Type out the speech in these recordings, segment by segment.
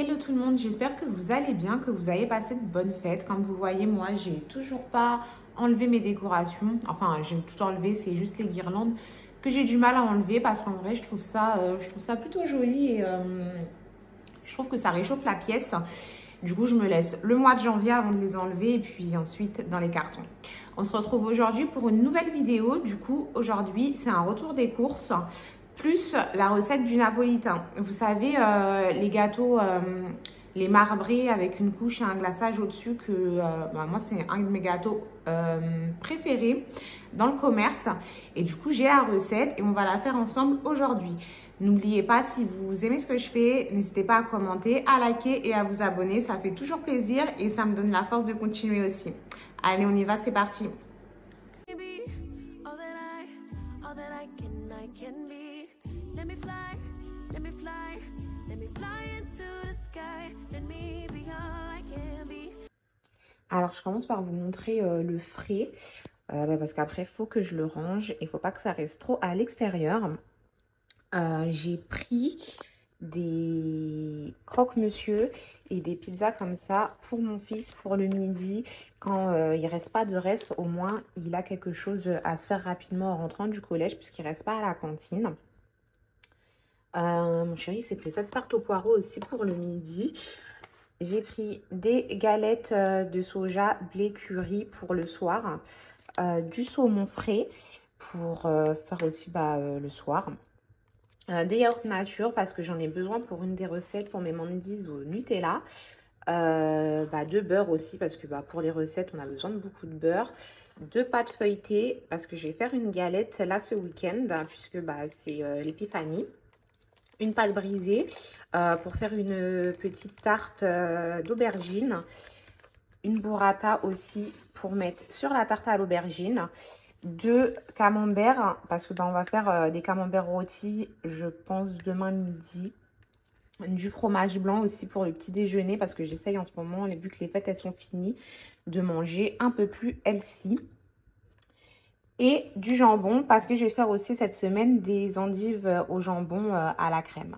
Hello tout le monde, j'espère que vous allez bien, que vous avez passé de bonnes fêtes. Comme vous voyez, moi, j'ai toujours pas enlevé mes décorations. Enfin, j'ai tout enlevé, c'est juste les guirlandes que j'ai du mal à enlever parce qu'en vrai, je trouve ça plutôt joli et je trouve que ça réchauffe la pièce. Du coup, je me laisse le mois de janvier avant de les enlever et puis ensuite dans les cartons. On se retrouve aujourd'hui pour une nouvelle vidéo. Du coup, aujourd'hui, c'est un retour des courses plus la recette du napolitain. Vous savez, les gâteaux, les marbrés avec une couche et un glaçage au-dessus que moi, c'est un de mes gâteaux préférés dans le commerce. Et du coup, j'ai la recette et on va la faire ensemble aujourd'hui. N'oubliez pas, si vous aimez ce que je fais, n'hésitez pas à commenter, à liker et à vous abonner. Ça fait toujours plaisir et ça me donne la force de continuer aussi. Allez, on y va, c'est parti. Alors, je commence par vous montrer le frais parce qu'après, il faut que je le range et il ne faut pas que ça reste trop à l'extérieur. J'ai pris des croque-monsieur et des pizzas comme ça pour mon fils pour le midi. Quand il reste pas de reste, au moins il a quelque chose à se faire rapidement en rentrant du collège puisqu'il reste pas à la cantine. Mon chéri s'est pris cette tarte au poireau aussi pour le midi. J'ai pris des galettes de soja blé curry pour le soir, du saumon frais pour faire aussi le soir. Des yaourts nature parce que j'en ai besoin pour une des recettes pour mes mandis au Nutella. De beurre aussi parce que pour les recettes on a besoin de beaucoup de beurre. De pâtes feuilletées parce que je vais faire une galette là ce week-end puisque c'est l'épiphanie. Une pâte brisée pour faire une petite tarte d'aubergine. Une burrata aussi pour mettre sur la tarte à l'aubergine. 2 camemberts parce que on va faire des camemberts rôtis je pense demain midi. Du fromage blanc aussi pour le petit déjeuner parce que j'essaye en ce moment, vu que les fêtes elles sont finies, de manger un peu plus healthy. Et du jambon parce que je vais faire aussi cette semaine des endives au jambon à la crème.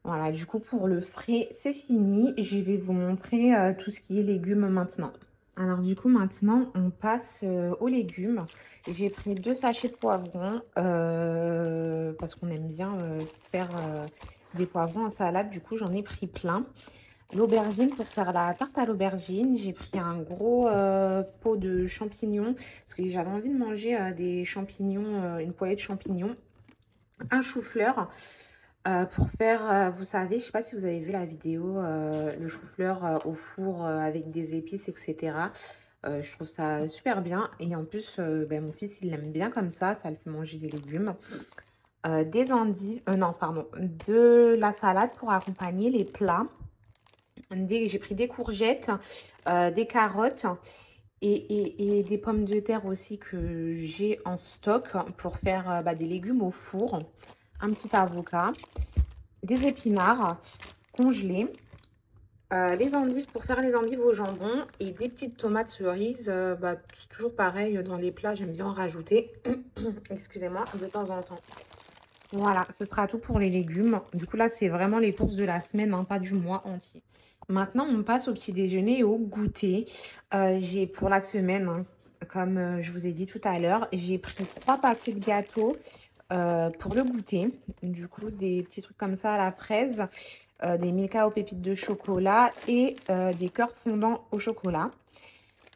Voilà, du coup pour le frais c'est fini. Je vais vous montrer tout ce qui est légumes maintenant. Alors du coup maintenant on passe aux légumes. J'ai pris 2 sachets de poivrons parce qu'on aime bien faire des poivrons en salade. Du coup j'en ai pris plein. L'aubergine pour faire la tarte à l'aubergine. J'ai pris un gros pot de champignons parce que j'avais envie de manger des champignons, une poêlée de champignons. Un chou-fleur. Pour faire, vous savez, je sais pas si vous avez vu la vidéo, le chou-fleur au four avec des épices, etc. Je trouve ça super bien. Et en plus, mon fils, il l'aime bien comme ça le fait manger des légumes. Des endives, non, pardon, de la salade pour accompagner les plats. J'ai pris des courgettes, des carottes et des pommes de terre aussi que j'ai en stock pour faire des légumes au four. Un petit avocat, des épinards congelés, les endives pour faire les endives au jambon et des petites tomates cerises. C'est toujours pareil dans les plats, j'aime bien en rajouter. Excusez-moi, de temps en temps. Voilà, ce sera tout pour les légumes. Du coup, là, c'est vraiment les courses de la semaine, hein, pas du mois entier. Maintenant, on passe au petit déjeuner et au goûter. J'ai pour la semaine, hein, comme je vous ai dit tout à l'heure, j'ai pris 3 paquets de gâteaux pour le goûter. Du coup, des petits trucs comme ça à la fraise, des Milka aux pépites de chocolat et des cœurs fondants au chocolat.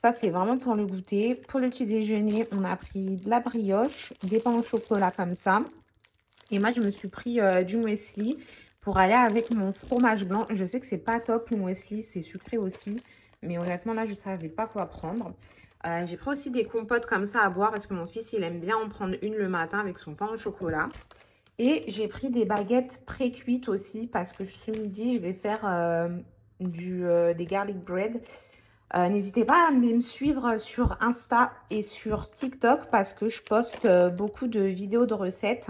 Ça, c'est vraiment pour le goûter. Pour le petit déjeuner, on a pris de la brioche, des pains au chocolat comme ça. Et moi, je me suis pris du muesli pour aller avec mon fromage blanc. Je sais que c'est pas top le muesli, c'est sucré aussi. Mais honnêtement, là, je savais pas quoi prendre. J'ai pris aussi des compotes comme ça à boire parce que mon fils, il aime bien en prendre une le matin avec son pain au chocolat. Et j'ai pris des baguettes pré-cuites aussi parce que ce midi, je vais faire des garlic bread. N'hésitez pas à me suivre sur Insta et sur TikTok parce que je poste beaucoup de vidéos de recettes.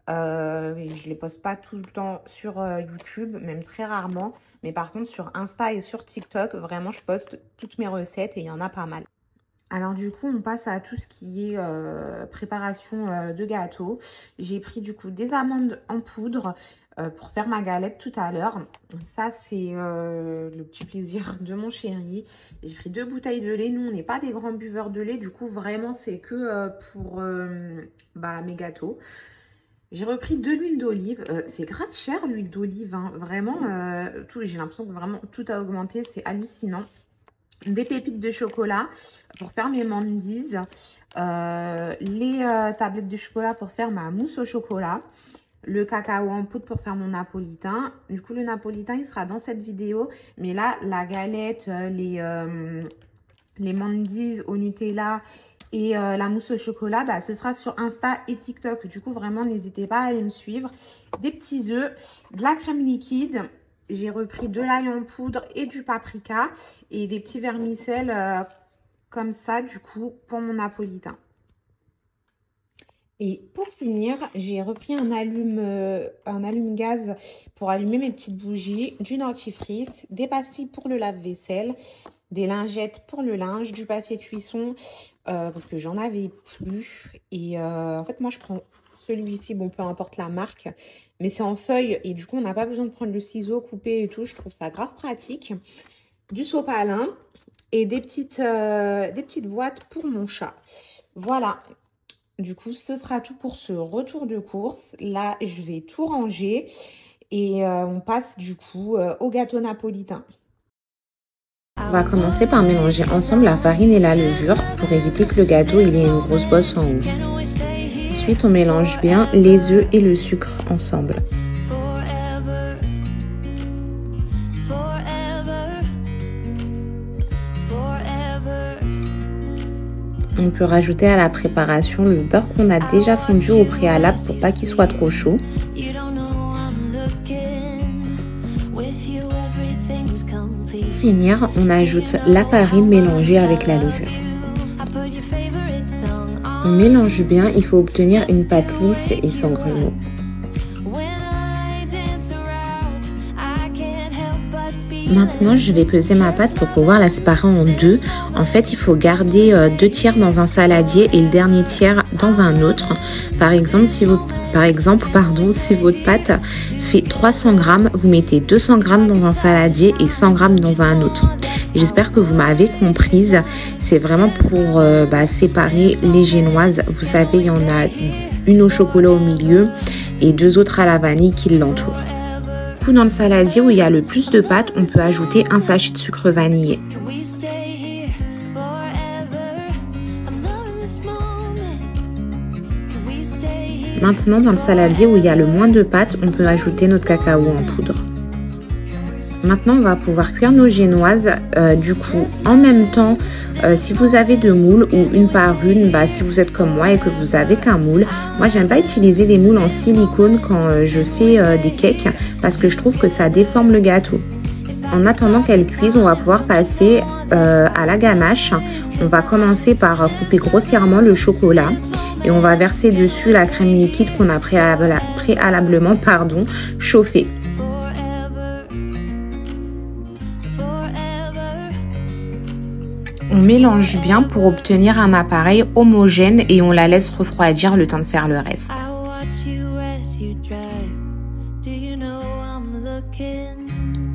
Je ne les poste pas tout le temps sur YouTube, même très rarement. Mais par contre, sur Insta et sur TikTok, vraiment, je poste toutes mes recettes et il y en a pas mal. Alors du coup, on passe à tout ce qui est préparation de gâteau. J'ai pris du coup des amandes en poudre, pour faire ma galette tout à l'heure. Ça, c'est le petit plaisir de mon chéri. J'ai pris 2 bouteilles de lait. Nous, on n'est pas des grands buveurs de lait. Du coup, vraiment, c'est que pour mes gâteaux. J'ai repris de l'huile d'olive. C'est grave cher, l'huile d'olive. Hein. Vraiment, j'ai l'impression que vraiment tout a augmenté. C'est hallucinant. Des pépites de chocolat pour faire mes mandis. Les tablettes de chocolat pour faire ma mousse au chocolat. Le cacao en poudre pour faire mon napolitain. Du coup, le napolitain, il sera dans cette vidéo. Mais là, la galette, les mandis au Nutella et la mousse au chocolat, bah, ce sera sur Insta et TikTok. Du coup, vraiment, n'hésitez pas à aller me suivre. Des petits œufs, de la crème liquide. J'ai repris de l'ail en poudre et du paprika. Et des petits vermicelles comme ça, du coup, pour mon napolitain. Et pour finir, j'ai repris un allume-gaz pour allumer mes petites bougies, du dentifrice, des pastilles pour le lave-vaisselle, des lingettes pour le linge, du papier cuisson parce que j'en avais plus. Et en fait, moi, je prends celui-ci, bon, peu importe la marque, mais c'est en feuille et du coup, on n'a pas besoin de prendre le ciseau, couper et tout. Je trouve ça grave pratique. Du sopalin et des petites boîtes pour mon chat. Voilà. Du coup, ce sera tout pour ce retour de course. Là, je vais tout ranger et on passe du coup au gâteau napolitain. On va commencer par mélanger ensemble la farine et la levure pour éviter que le gâteau ait une grosse bosse en haut. Ensuite, on mélange bien les œufs et le sucre ensemble. On peut rajouter à la préparation le beurre qu'on a déjà fondu au préalable pour pas qu'il soit trop chaud. Pour finir, on ajoute la farine mélangée avec la levure. On mélange bien, il faut obtenir une pâte lisse et sans grumeaux. Maintenant, je vais peser ma pâte pour pouvoir la séparer en deux. En fait, il faut garder 2 tiers dans un saladier et le dernier tiers dans un autre. Par exemple, si votre pâte fait 300 grammes, vous mettez 200 grammes dans un saladier et 100 grammes dans un autre. J'espère que vous m'avez comprise. C'est vraiment pour séparer les génoises. Vous savez, il y en a une au chocolat au milieu et 2 autres à la vanille qui l'entourent. Dans le saladier où il y a le plus de pâte, on peut ajouter un sachet de sucre vanillé. Maintenant, dans le saladier où il y a le moins de pâte, on peut ajouter notre cacao en poudre. Maintenant, on va pouvoir cuire nos génoises. Du coup, en même temps, si vous avez 2 moules ou une par une, si vous êtes comme moi et que vous avez qu'un moule, moi j'aime pas utiliser des moules en silicone quand je fais des cakes parce que je trouve que ça déforme le gâteau. En attendant qu'elle cuise, on va pouvoir passer à la ganache. On va commencer par couper grossièrement le chocolat et on va verser dessus la crème liquide qu'on a préalablement chauffée. On mélange bien pour obtenir un appareil homogène et on la laisse refroidir le temps de faire le reste.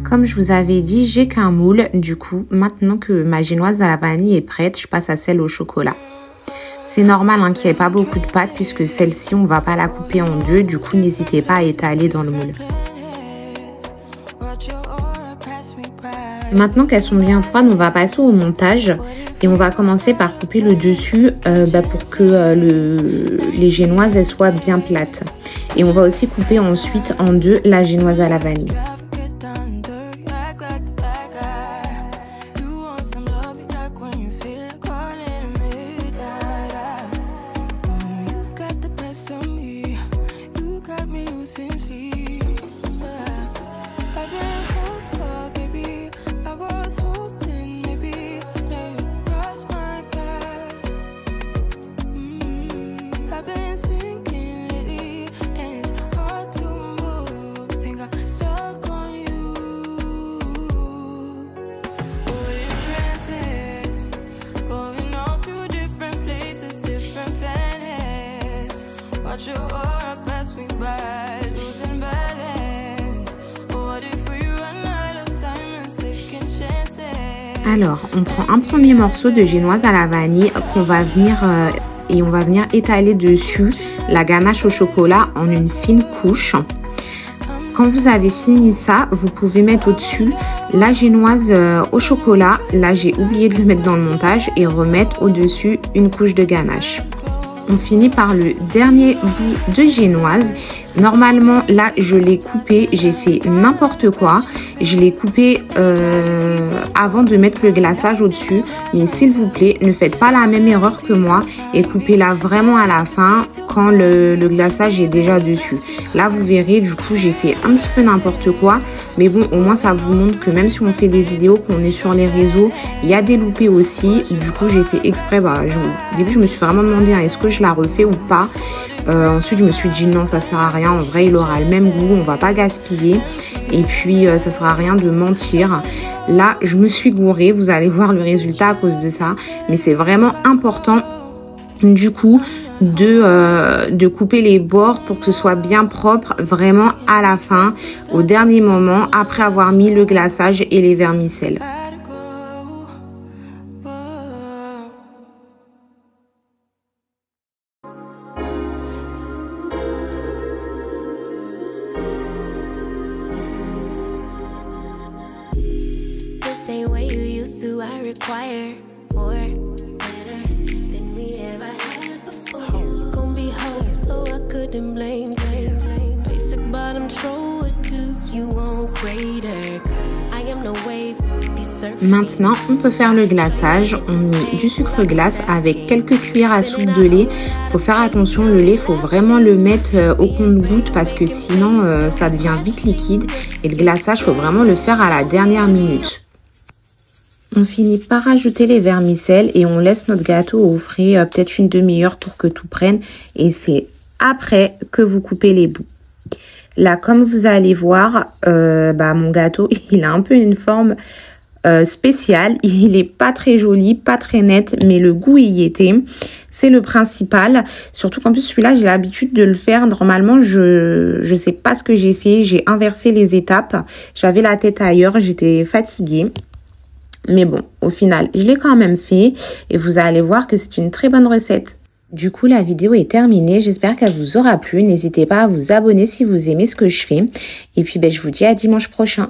Comme je vous avais dit, j'ai qu'un moule. Du coup, maintenant que ma génoise à la vanille est prête, je passe à celle au chocolat. C'est normal qu'il n'y ait pas beaucoup de pâte puisque celle-ci, on ne va pas la couper en deux. Du coup, n'hésitez pas à étaler dans le moule. Maintenant qu'elles sont bien froides, on va passer au montage et on va commencer par couper le dessus pour que les génoises elles soient bien plates. Et on va aussi couper ensuite en deux la génoise à la vanille. Stuck on Alors, on prend un premier morceau de génoise à la vanille qu'on va venir et on va venir étaler dessus la ganache au chocolat en une fine couche. Quand vous avez fini ça, vous pouvez mettre au-dessus la génoise au chocolat. Là, j'ai oublié de le mettre dans le montage et remettre au-dessus une couche de ganache. On finit par le dernier bout de génoise. Normalement, là, je l'ai coupé. J'ai fait n'importe quoi. Je l'ai coupé avant de mettre le glaçage au-dessus. Mais s'il vous plaît, ne faites pas la même erreur que moi et coupez-la vraiment à la fin quand le glaçage est déjà dessus. Là, vous verrez, du coup, j'ai fait un petit peu n'importe quoi. Mais bon, au moins, ça vous montre que même si on fait des vidéos, qu'on est sur les réseaux, il y a des loupés aussi. Du coup, j'ai fait exprès. Au début, je me suis vraiment demandé est-ce que je la refais ou pas. Ensuite, je me suis dit non, ça sert à rien. En vrai, il aura le même goût. On va pas gaspiller. Et puis, ça sert à rien de mentir. Là, je me suis gourée. Vous allez voir le résultat à cause de ça. Mais c'est vraiment important, du coup, de couper les bords pour que ce soit bien propre vraiment à la fin, au dernier moment, après avoir mis le glaçage et les vermicelles. Maintenant, on peut faire le glaçage. On met du sucre glace avec quelques cuillères à soupe de lait. Faut faire attention, le lait, faut vraiment le mettre au compte-gouttes parce que sinon, ça devient vite liquide. Et le glaçage, faut vraiment le faire à la dernière minute. On finit par rajouter les vermicelles et on laisse notre gâteau au frais peut-être une demi-heure pour que tout prenne. Et c'est après que vous coupez les bouts. Là, comme vous allez voir, mon gâteau, il a un peu une forme spéciale. Il est pas très joli, pas très net, mais le goût y était. C'est le principal. Surtout qu'en plus, celui-là, j'ai l'habitude de le faire. Normalement, je sais pas ce que j'ai fait. J'ai inversé les étapes. J'avais la tête ailleurs. J'étais fatiguée. Mais bon, au final, je l'ai quand même fait. Et vous allez voir que c'est une très bonne recette. Du coup, la vidéo est terminée. J'espère qu'elle vous aura plu. N'hésitez pas à vous abonner si vous aimez ce que je fais. Et puis, je vous dis à dimanche prochain.